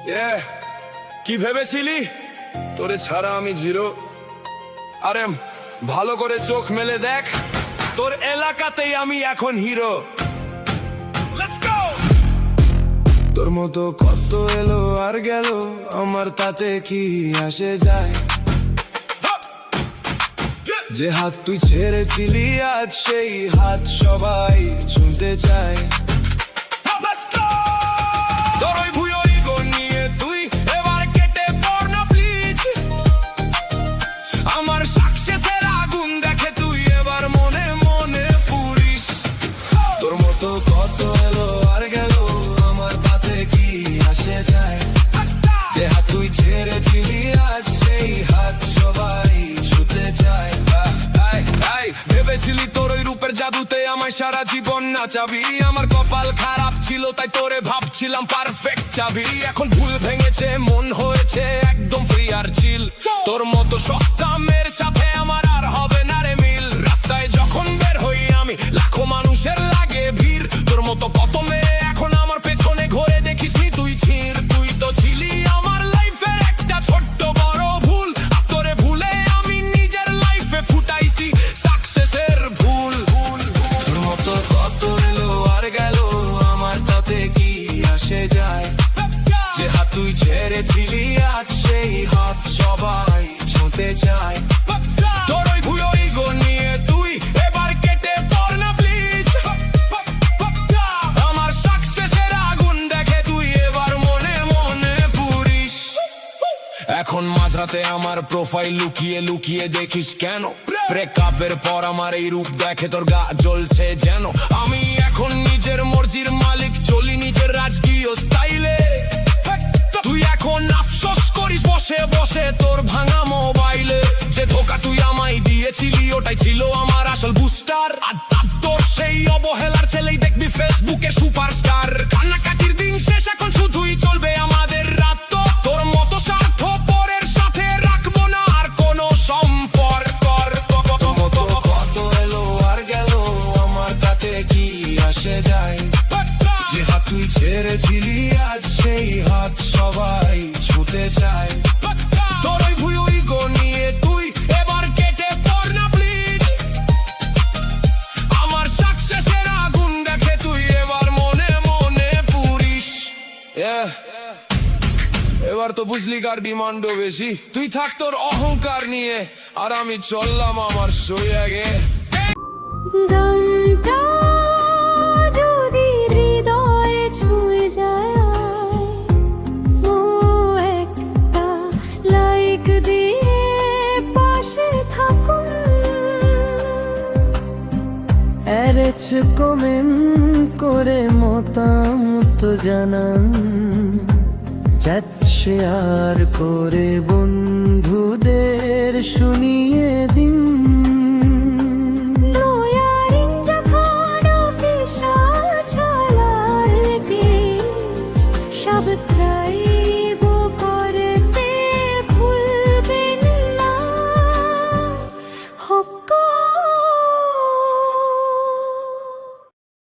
কি ভেবেছিলি তোরে ছাড়া আমি জিরো? আরে ভালো করে চোখ মেলে দেখ, তোর এলাকাতেই আমি এখন হিরো। তোর মতো কত এলো আর গেল, আমার তাতে কি আসে যায়? যে হাত তুই ছেড়েছিলি আজ সেই হাত সবাই ছুঁতে চায়। তোর ওই ভুয়ো ইগো নিয়ে তুই এবার কেটে পড় না প্লিজ। আমার সাকসেসের আগুন দেখে তুই এবার মনে মনে পুরিস। তোর মতো কত এলো আর গেল, আমার তাতে কি আসে যায়? যে হাত তুই ছেড়েছিলি আজ সেই হাত সবাই ছুঁতে চায়। ভেবেছিলি তোর ওই রূপের জাদুতে আমায় সারা জীবন নাচাবি। আমার কপাল খারাপ ছিল তাই তোরে ভাবছিলাম পারফেক্ট চাবি। এখন ভুল ভেঙেছে, মন হয়েছে একদম ফ্রি আর চিল। তোর মতো সস্তা মেয়ের সাথে আমার আর হবে না রে মিল। রাস্তায় যখন বের হই আমি লাখো মানুষের লাগে ভিড়। তোর মতো কত মেয়ে এখন আমার পেছনে ঘুরে দেখিস নি তুই ছিঁড়। তুই তো ছিলি আমার লাইফের একটা ছোট্ট বড় ভুল। আজ তোরে ভুলে আমি নিজের লাইফে ফুটাইছি সাকসেসের ভুল। তোর মতো কত এলো আর গেল, আমার তাতে কি আসে যায়? যে হাত তুই ছেড়েছিলি আজ সেই হাত সবাই ছুঁতে চায়। তোর ওই ভুয়ো ইগো নিয়ে তুই এবার কেটে পড় না প্লিজ। আমার সাকসেসের আগুন দেখে তুই এবার মনে মনে পুরিস। এখন মাঝরাতে আমার প্রোফাইল লুকিয়ে লুকিয়ে দেখিস কেন? ব্রেকআপের পর আমার এই রূপ দেখে তোর গা জ্বলছে যেন। আমি এখন নিজের মর্জির মালিক, চলি নিজের রাজকীয় স্টাইলে। তুই এখন আফসোস করিস বসে বসে তোর ভাঙা মোবাইলে। যে ধোকা তুই আমায় দিয়েছিলি ওটাই ছিল আমার আসল বুস্টার। আর তোর সেই অবহেলার ছেলেই দেখবি ফেসবুকে সুপারস্টার। কান্নাকাটির দিন শেষ, এখন শুধুই চলবে আমাদের রাত। তোর মতো স্বার্থ পরের সাথে রাখবো না আর কোনো সম্পর্ক। কত এলো আর গেল, আমার তাতে কি আসে যায়? যে হাত তুই ছেড়েছিলি আজ সেই হাত সবাই ছুঁতে চায়। তোর ওই ভুয়ো ইগো নিয়ে তুই এবার কেটে পড় না প্লিজ। আমার সাকসেসের আগুন দেখে তুই এবার মনে মনে পুরিস। এবার তো বুঝলি কার ডিমান্ডও বেশি। তুই থাক তোর অহংকার নিয়ে, আর আমি চললাম আমার সইয়াগে। গানটা যদি হৃদয়ে ছুঁয়ে যায়, ও একটা লাইক দিয়ে পাশে থাকুন। অ্যারেচ কমেন্ট করে মতামত জানান। চ্যাট শেয়ার করে বন্ধুদের শুনিয়ে দিন। নয়ারিন যখন অফিসিয়াল চ্যানেলটি সাবস্ক্রাইব